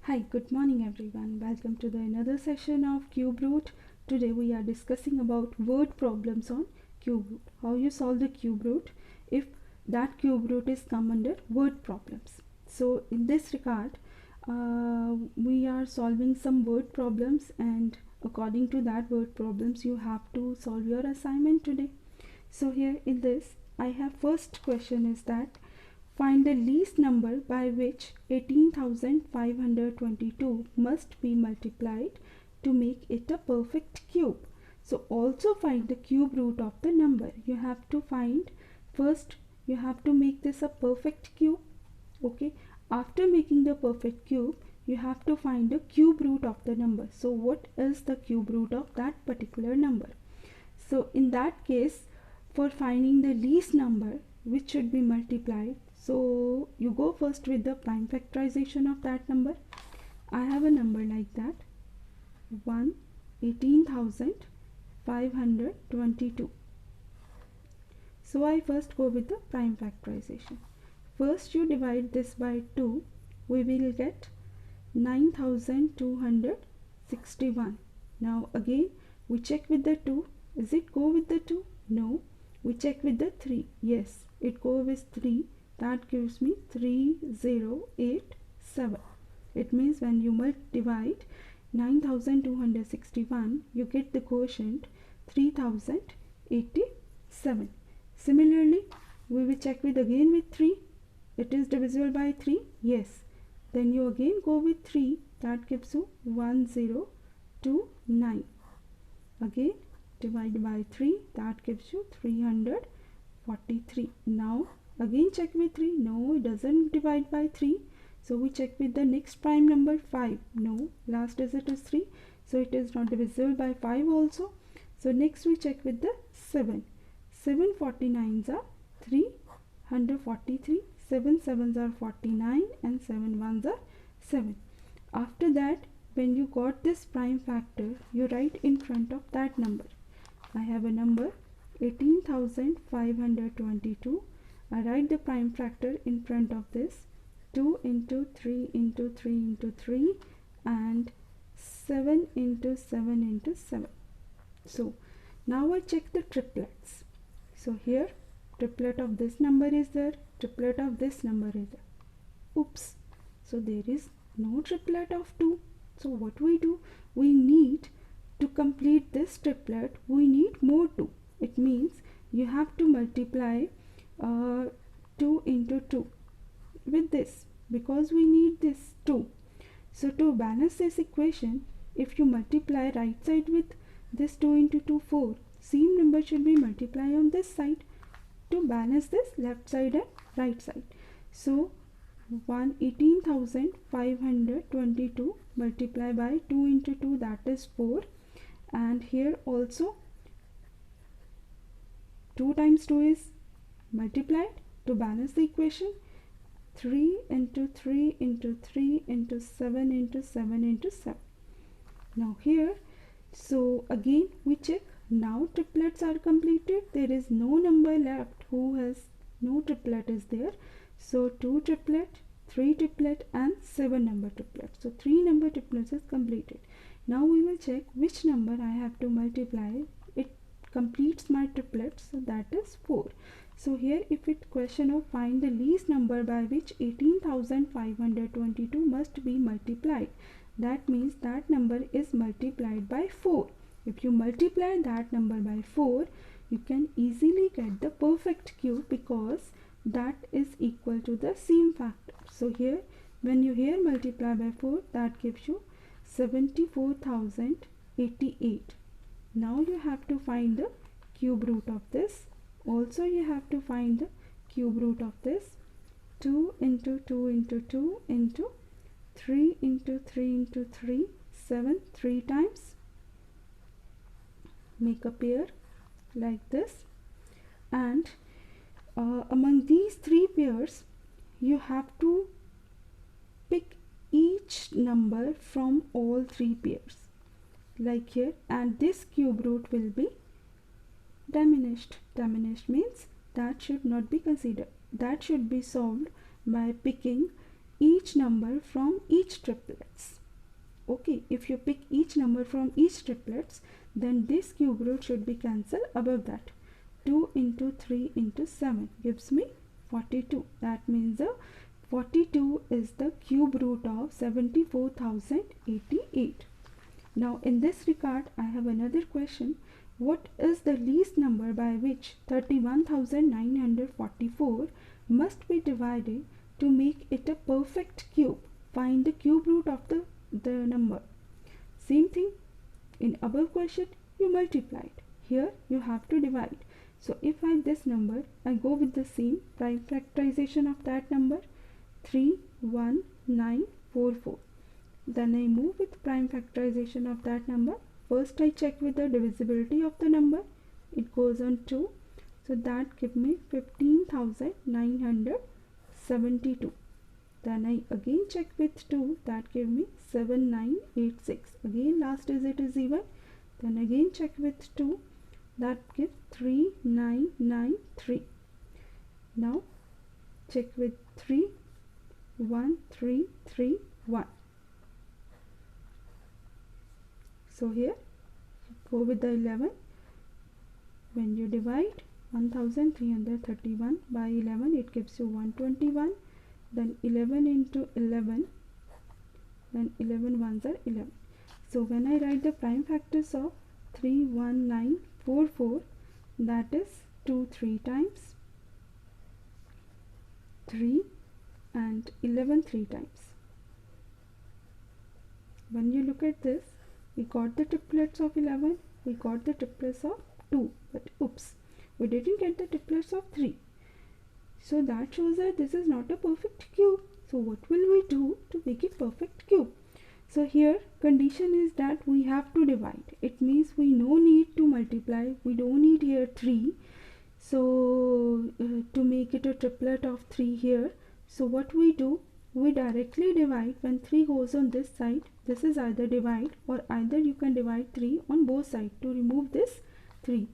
Hi, good morning everyone. Welcome to the another session of Cube Root. Today we are discussing about word problems on cube root. How you solve the cube root if that cube root is come under word problems. So in this regard, we are solving some word problems, and according to that word problems you have to solve your assignment today. So here in this I have first question is that find the least number by which 18,522 must be multiplied to make it a perfect cube. So also find the cube root of the number. You have to find first, you have to make this a perfect cube. Okay, after making the perfect cube you have to find the cube root of the number. So what is the cube root of that particular number? So in that case, for finding the least number which should be multiplied, so you go first with the prime factorization of that number. I have a number like that, 18,522. So I first go with the prime factorization. First you divide this by 2, we will get 9,261. Now again we check with the 2. Is it go with the 2? No. We check with the 3. Yes, it go with 3. That gives me 3087. It means when you divide 9,261, you get the quotient 3087. Similarly, we will check with again with 3. It is divisible by 3. Yes. Then you again go with 3. That gives you 1029. Again divide by 3. That gives you 343. Now again check with 3. No, it doesn't divide by 3. So we check with the next prime number 5. No, last digit is 3. So it is not divisible by 5 also. So next we check with the 7. 7 49s are 343. 7 7s are 49 and 7 1s are 7. After that, when you got this prime factor, you write in front of that number. I have a number 18,522. I write the prime factor in front of this, 2 into 3 into 3 into 3 and 7 into 7 into 7. So now I check the triplets. So here triplet of this number is there, triplet of this number is there. Oops, so there is no triplet of 2. So what we do, we need to complete this triplet, we need more 2. It means you have to multiply 2 into 2 with this, because we need this 2. So to balance this equation, if you multiply right side with this 2 into 2, 4, same number should be multiplied on this side to balance this left side and right side. So 18,522 multiplied by 2 into 2, that is 4, and here also 2 times 2 is multiplied to balance the equation. 3 into 3 into 3 into 7 into 7 into 7. Now here, so again we check. Now triplets are completed. There is no number left who has no triplet is there. So 2 triplet, 3 triplet and 7 number triplets. So 3 number triplets is completed. Now we will check which number I have to multiply. It completes my triplets, so that is 4. So here if it question of find the least number by which 18,522 must be multiplied, that means that number is multiplied by 4. If you multiply that number by 4, you can easily get the perfect cube, because that is equal to the same factor. So here when you here multiply by 4, that gives you 74,088. Now you have to find the cube root of this. Also you have to find the cube root of this. 2 into 2 into 2 into 3 into 3 into 3, 7 3 times. Make a pair like this, and among these 3 pairs you have to pick each number from all 3 pairs like here, and this cube root will be diminished. Diminished means that should not be considered. That should be solved by picking each number from each triplets. Okay, if you pick each number from each triplets, then this cube root should be cancelled above that. 2 into 3 into 7 gives me 42. That means the 42 is the cube root of 74,088. Now in this regard, I have another question. What is the least number by which 31,944 must be divided to make it a perfect cube? Find the cube root of the number. Same thing, in above question you multiplied, here you have to divide. So if I have this number, I go with the same prime factorization of that number, 31944. Then I move with prime factorization of that number. First I check with the divisibility of the number, it goes on 2, so that gives me 15,972. Then I again check with 2, that gave me 7986. Again last digit is even. Then again check with 2, that gives 3993. Now check with 3, 1331. So here go with the 11. When you divide 1331 by 11, it gives you 121. Then 11 into 11, then 11 ones are 11. So when I write the prime factors of 31944, that is 2 3 times, 3 and 11 3 times. When you look at this, we got the triplets of 11, we got the triplets of 2, but oops, we didn't get the triplets of 3. So that shows that this is not a perfect cube. So what will we do to make it perfect cube? So here condition is that we have to divide. It means we no need to multiply. We don't need here 3. So to make it a triplet of 3 here. So what we do? We directly divide. When 3 goes on this side, this is either divide, or either you can divide 3 on both sides to remove this 3.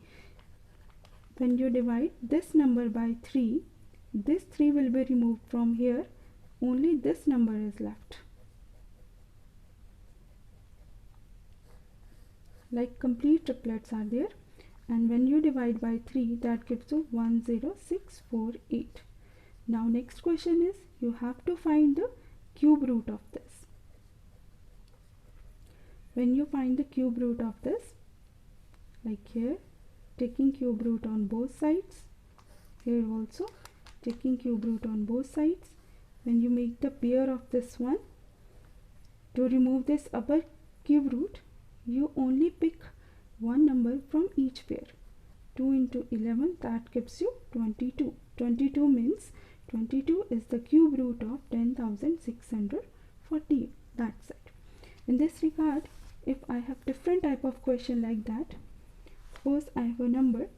When you divide this number by 3, this 3 will be removed from here, only this number is left. Like complete triplets are there, and when you divide by 3, that gives you 10648. Now next question is, you have to find the cube root of this. When you find the cube root of this, like here, taking cube root on both sides, here also taking cube root on both sides. When you make the pair of this one, to remove this upper cube root, you only pick one number from each pair. 2 into 11, that gives you 22. 22 means 22 is the cube root of 10,640. That's it. In this regard, if I have different type of question like that, suppose I have a number, I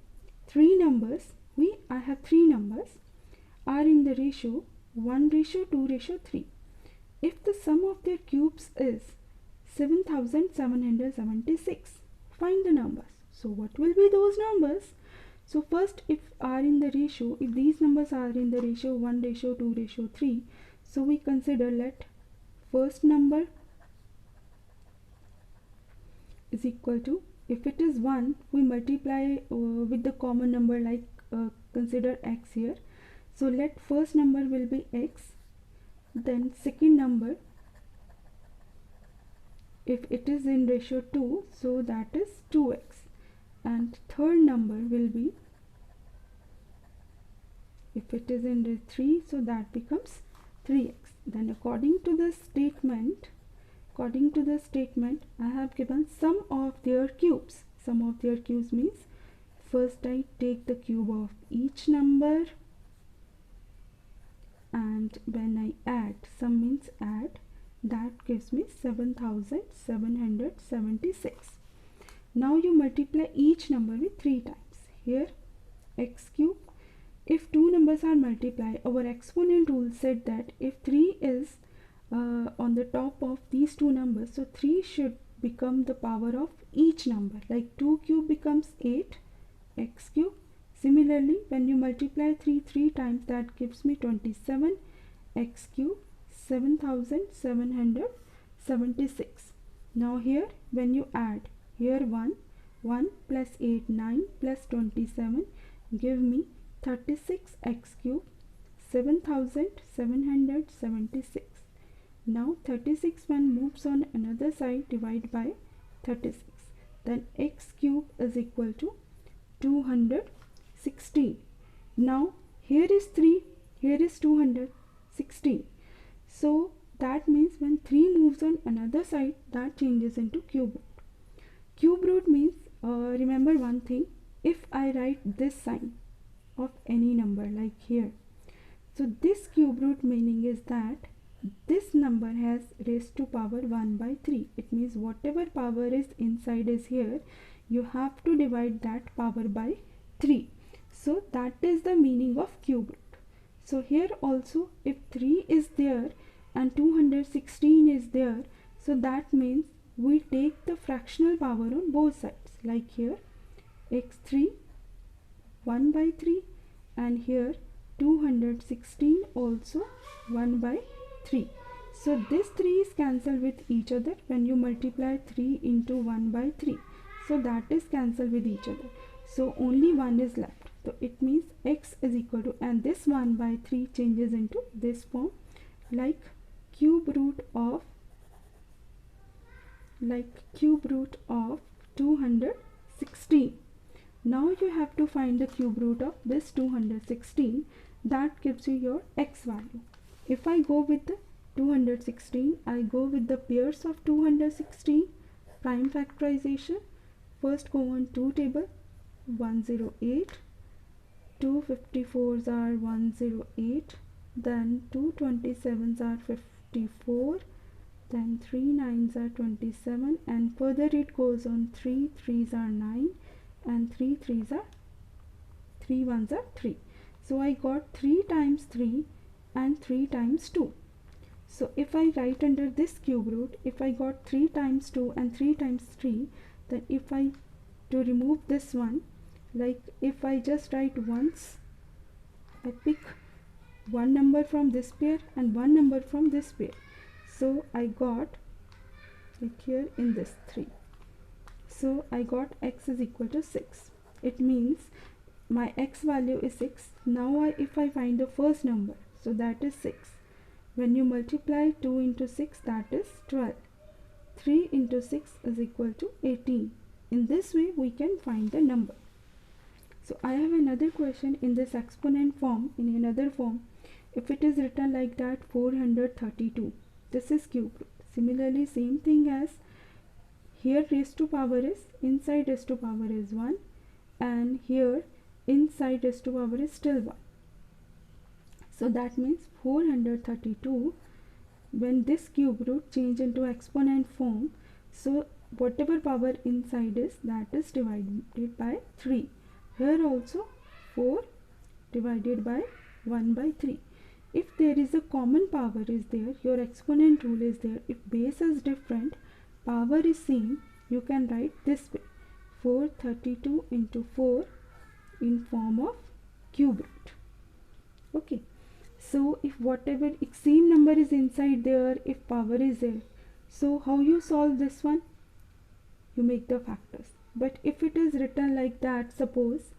have three numbers are in the ratio 1:2:3. If the sum of their cubes is 7,776, find the numbers. So what will be those numbers? So first, if these numbers are in the ratio 1:2:3, so we consider, let first number is equal to, if it is 1, we multiply with the common number, like consider x here. So let first number will be x, then second number, if it is in ratio 2, so that is 2x, and third number will be, if it is in ratio 3, so that becomes 3x. Then according to the statement, I have given sum of their cubes. Sum of their cubes means first I take the cube of each number, and when I add, sum means add, that gives me 7,776. Now you multiply each number with 3 times. Here x cube, if two numbers are multiplied, our exponent rule said that if 3 is on the top of these two numbers, so 3 should become the power of each number, like 2 cube becomes 8 x cube. Similarly, when you multiply 3 times, that gives me 27 x cube. 7776. Now here when you add, here 1 plus 8 9 plus 27 give me 36x cube, 7776. Now 36 when moves on another side, divide by 36, then x cube is equal to 216. Now here is 3, here is 216. So that means when 3 moves on another side, that changes into cube root. Cube root means, remember one thing, if I write this sign of any number like here, so this cube root meaning is that this number has raised to power 1 by 3. It means whatever power is inside is here, you have to divide that power by 3. So that is the meaning of cube root. So here also if 3 is there and 216 is there, so that means we take the fractional power on both sides, like here x3 1 by 3 and here 216 also 1 by 3. So this 3 is cancelled with each other when you multiply 3 into 1 by 3. So that is cancelled with each other. So only 1 is left. So it means x is equal to, and this 1 by 3 changes into this form, like cube root of 216. Now you have to find the cube root of this 216. That gives you your x value. If I go with the 216, I go with the pairs of 216, prime factorization. First go on 2 table, 108, 254s are 108, then 227s are 54, then 3 9s are 27, and further it goes on, 3 3s are 9 and 3 1s are 3. So I got 3 times 3 and 3 times 2. So if I write under this cube root, if I got 3 times 2 and 3 times 3, then if I to remove this one, like if I just write once, I pick one number from this pair and one number from this pair. So I got, like here in this 3. So I got x is equal to 6. It means my x value is 6. Now if I find the first number, so that is 6. When you multiply 2 into 6, that is 12. 3 into 6 is equal to 18. In this way we can find the number. So I have another question in this exponent form, in another form. If it is written like that, 432, this is cube root. Similarly, same thing as here, raised to power is, inside raised to power is 1, and here inside raised to power is still 1. So that means 432, when this cube root change into exponent form, so whatever power inside is, that is divided by 3. Here also 4 divided by 1 by 3. If there is a common power is there, your exponent rule is there. If base is different, power is same, you can write this way, 432 into 4 in form of cube root. Okay, so if whatever same number is inside there, if power is there, so how you solve this one? You make the factors. But if it is written like that, suppose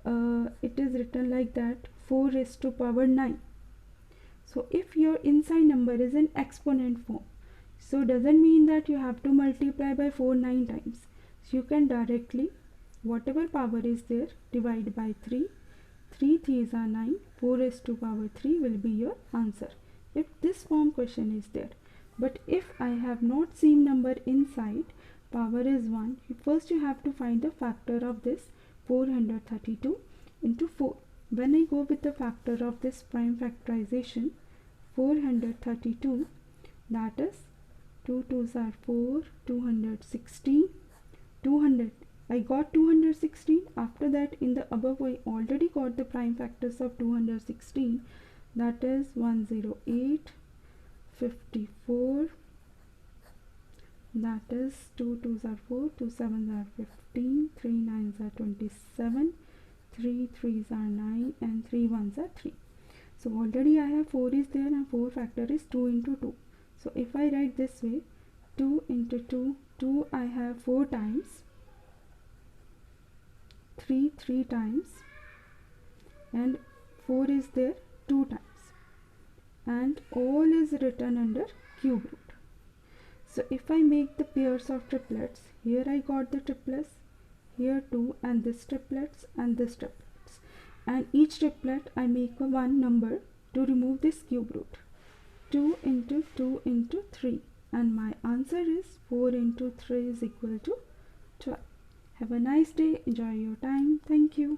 it is written like that, 4 raised to power 9. So if your inside number is in exponent form, so doesn't mean that you have to multiply by 4 9 times. So you can directly, whatever power is there, divide by 3. 3 3s are 9. 4 raised to power 3 will be your answer, if this form question is there. But if I have not same number inside, power is 1, first you have to find the factor of this 432 into 4. When I go with the factor of this prime factorization, 432, that is 2 2s are 4, 216, 200. I got 216. After that, in the above I already got the prime factors of 216, that is 108, 54, that is 2 2s are 4, 2 7s are 15, 3 9s are 27, 3 3s are 9, and 3 1s are 3. So already I have 4 is there and 4 factor is 2 into 2. So if I write this way, 2 into 2, 2 I have 4 times, 3 times, and 4 is there 2 times, and all is written under cube root. So if I make the pairs of triplets, here I got the triplets, here 2, and this triplets and this triplets, and each triplet I make a one number to remove this cube root. 2 into 2 into 3, and my answer is 4 into 3 is equal to 12. Have a nice day, enjoy your time, thank you.